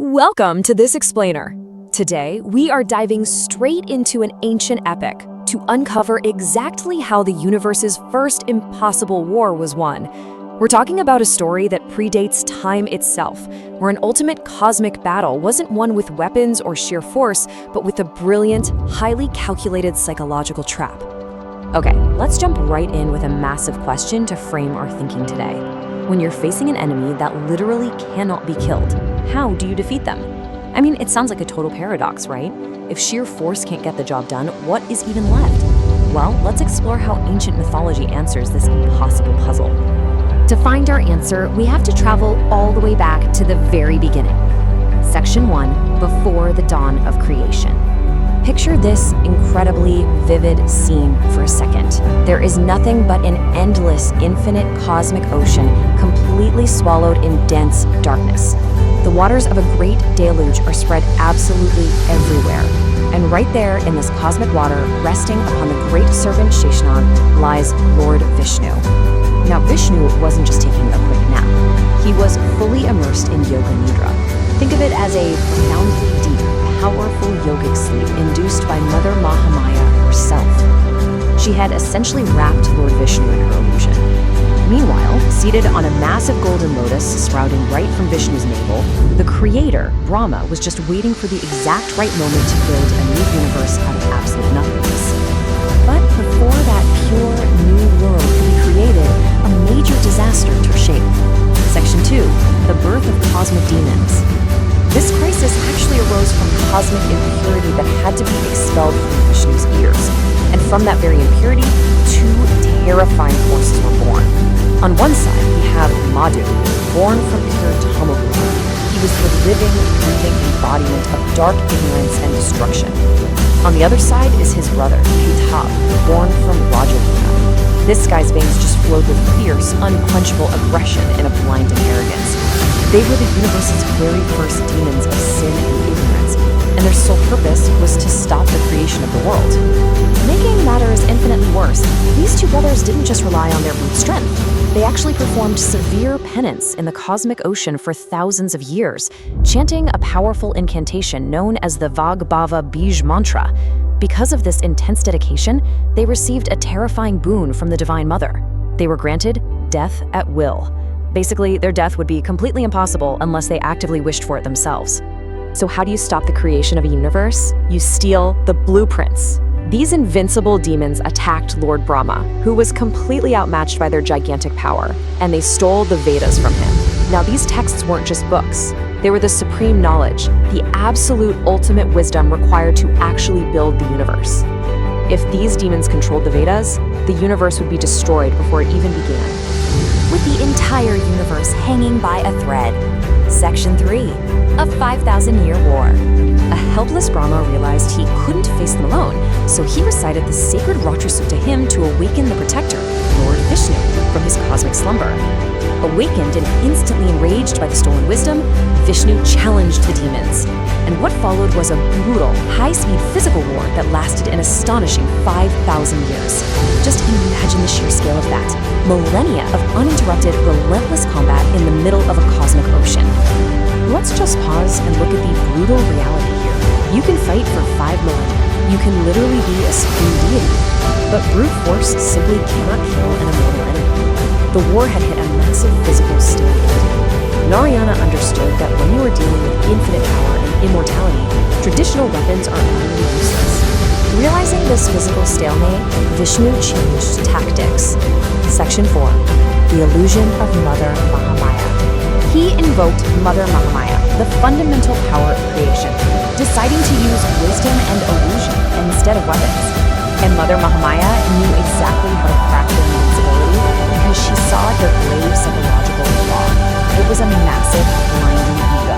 Welcome to This Explainer. Today, we are diving straight into an ancient epic to uncover exactly how the universe's first impossible war was won. We're talking about a story that predates time itself, where an ultimate cosmic battle wasn't won with weapons or sheer force, but with a brilliant, highly calculated psychological trap. Okay, let's jump right in with a massive question to frame our thinking today. When you're facing an enemy that literally cannot be killed, how do you defeat them? I mean, it sounds like a total paradox, right? If sheer force can't get the job done, what is even left? Well, let's explore how ancient mythology answers this impossible puzzle. To find our answer, we have to travel all the way back to the very beginning. Section 1, before the dawn of creation. Picture this incredibly vivid scene for a second. There is nothing but an endless, infinite cosmic ocean completely swallowed in dense darkness. The waters of a great deluge are spread absolutely everywhere. And right there in this cosmic water, resting upon the great serpent Sheshnan, lies Lord Vishnu. Now, Vishnu wasn't just taking a quick nap. He was fully immersed in Yoga Nidra. Think of it as a profoundly deep, powerful yogic sleep induced by Mother Mahamaya herself. She had essentially wrapped Lord Vishnu in her illusion. Meanwhile, seated on a massive golden lotus sprouting right from Vishnu's navel, the creator, Brahma, was just waiting for the exact right moment to build a new universe out of absolute nothingness. But before that pure new world could be created, a major disaster took shape. Section 2, the birth of cosmic demons. This crisis actually arose from cosmic impurity that had to be expelled from Vishnu's ears. And from that very impurity, two terrifying forces were born. On one side, we have Madhu, born from pure Tamoguna. He was the living, breathing embodiment of dark ignorance and destruction. On the other side is his brother, Kitab, born from Rajaguna. This guy's veins just flowed with fierce, unquenchable aggression and a blinding arrogance. They were the universe's very first demons of sin and ignorance, and their sole purpose was to stop the creation of the world. Making matters infinitely worse, these two brothers didn't just rely on their brute strength. They actually performed severe penance in the cosmic ocean for thousands of years, chanting a powerful incantation known as the Vagbhava Bij mantra. Because of this intense dedication, they received a terrifying boon from the Divine Mother. They were granted death at will. Basically, their death would be completely impossible unless they actively wished for it themselves. So how do you stop the creation of a universe? You steal the blueprints. These invincible demons attacked Lord Brahma, who was completely outmatched by their gigantic power, and they stole the Vedas from him. Now, these texts weren't just books. They were the supreme knowledge, the absolute ultimate wisdom required to actually build the universe. If these demons controlled the Vedas, the universe would be destroyed before it even began. With the entire universe hanging by a thread. Section 3, a 5,000-year war. A helpless Brahma realized he couldn't face them alone, so he recited the sacred Rajasutta hymn to awaken the protector, Lord Vishnu, from his cosmic slumber. Awakened and instantly enraged by the stolen wisdom, Vishnu challenged the demons. And what followed was a brutal, high-speed physical war that lasted an astonishing 5,000 years. Just imagine the sheer scale of that. Millennia of uninterrupted, relentless combat in the middle of a cosmic ocean. Let's just pause and look at the brutal reality here. You can fight for 5 millennia. You can literally be a supreme deity. But brute force simply cannot kill an immortal enemy. The war had hit a massive physical stalemate. Narayana understood that when you are dealing with infinite power and immortality, traditional weapons are utterly useless. Realizing this physical stalemate, Vishnu changed tactics. Section 4, the illusion of Mother Mahamaya. He invoked Mother Mahamaya, the fundamental power of creation, deciding to use wisdom and illusion instead of weapons. And Mother Mahamaya knew exactly how to crack their invincibility because she saw their grave psychological flaw. It was a massive, blinding ego.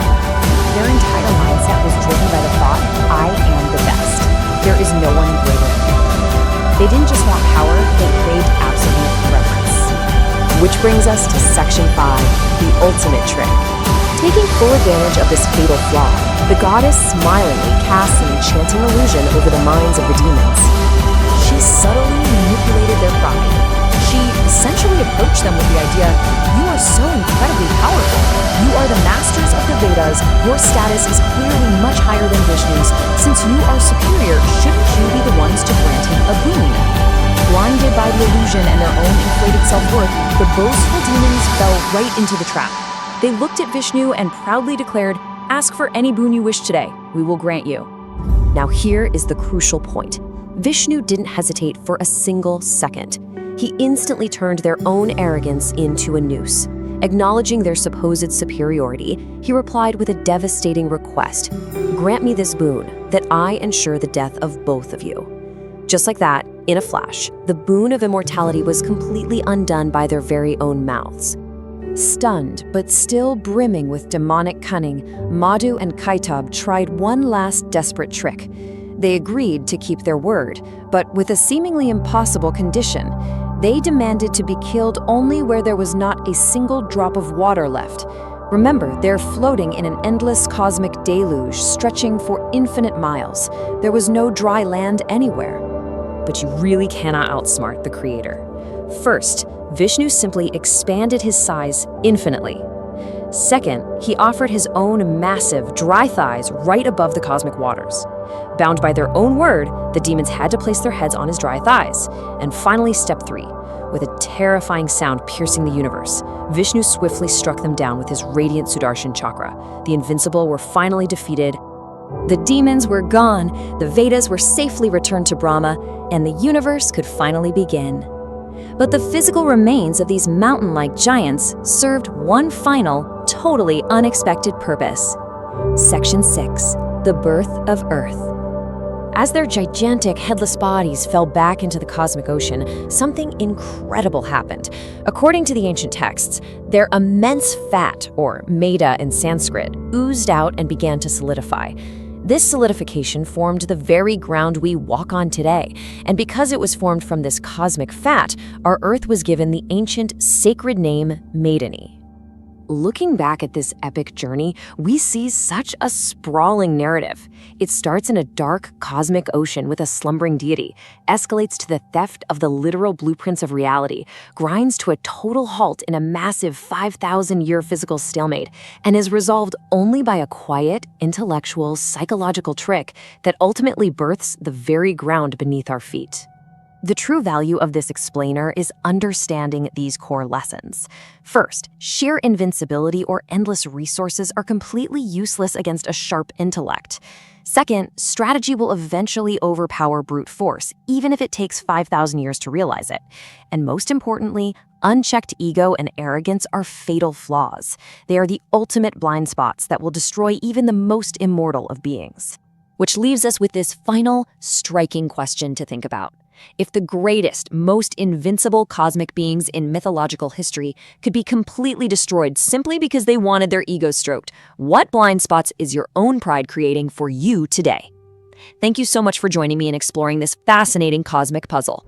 Their entire mindset was driven by the thought, I am the best. There is no one greater than me. They didn't just want power, they craved absolute reverence. Which brings us to Section 5, the ultimate trick. Taking full advantage of this fatal flaw, the goddess smilingly casts an enchanting illusion over the minds of the demons. She subtly manipulated their pride. She essentially approached them with the idea, "You are so incredibly powerful. You are the masters of the Vedas. Your status is clearly much higher than Vishnu's. Since you are superior, shouldn't you be the ones to grant him a boon?" Blinded by the illusion and their own inflated self-worth, the boastful demons fell right into the trap. They looked at Vishnu and proudly declared, "Ask for any boon you wish today. We will grant you." Now here is the crucial point. Vishnu didn't hesitate for a single second. He instantly turned their own arrogance into a noose. Acknowledging their supposed superiority, he replied with a devastating request: "Grant me this boon, that I ensure the death of both of you." Just like that, in a flash, the boon of immortality was completely undone by their very own mouths. Stunned, but still brimming with demonic cunning, Madhu and Kaitab tried one last desperate trick. They agreed to keep their word, but with a seemingly impossible condition. They demanded to be killed only where there was not a single drop of water left. Remember, they're floating in an endless cosmic deluge stretching for infinite miles. There was no dry land anywhere. But you really cannot outsmart the Creator. First, Vishnu simply expanded his size infinitely. Second, he offered his own massive, dry thighs right above the cosmic waters. Bound by their own word, the demons had to place their heads on his dry thighs. And finally, step 3. With a terrifying sound piercing the universe, Vishnu swiftly struck them down with his radiant Sudarshan chakra. The invincible were finally defeated. The demons were gone, the Vedas were safely returned to Brahma, and the universe could finally begin. But the physical remains of these mountain-like giants served one final, totally unexpected purpose. Section 6. The Birth of Earth. As their gigantic, headless bodies fell back into the cosmic ocean, something incredible happened. According to the ancient texts, their immense fat, or meda in Sanskrit, oozed out and began to solidify. This solidification formed the very ground we walk on today, and because it was formed from this cosmic fat, our Earth was given the ancient sacred name Maidani. Looking back at this epic journey, we see such a sprawling narrative. It starts in a dark cosmic ocean with a slumbering deity, escalates to the theft of the literal blueprints of reality, grinds to a total halt in a massive 5,000-year physical stalemate, and is resolved only by a quiet, intellectual, psychological trick that ultimately births the very ground beneath our feet. The true value of this explainer is understanding these core lessons. First, sheer invincibility or endless resources are completely useless against a sharp intellect. Second, strategy will eventually overpower brute force, even if it takes 5,000 years to realize it. And most importantly, unchecked ego and arrogance are fatal flaws. They are the ultimate blind spots that will destroy even the most immortal of beings. Which leaves us with this final, striking question to think about. If the greatest, most invincible cosmic beings in mythological history could be completely destroyed simply because they wanted their ego stroked, what blind spots is your own pride creating for you today? Thank you so much for joining me in exploring this fascinating cosmic puzzle.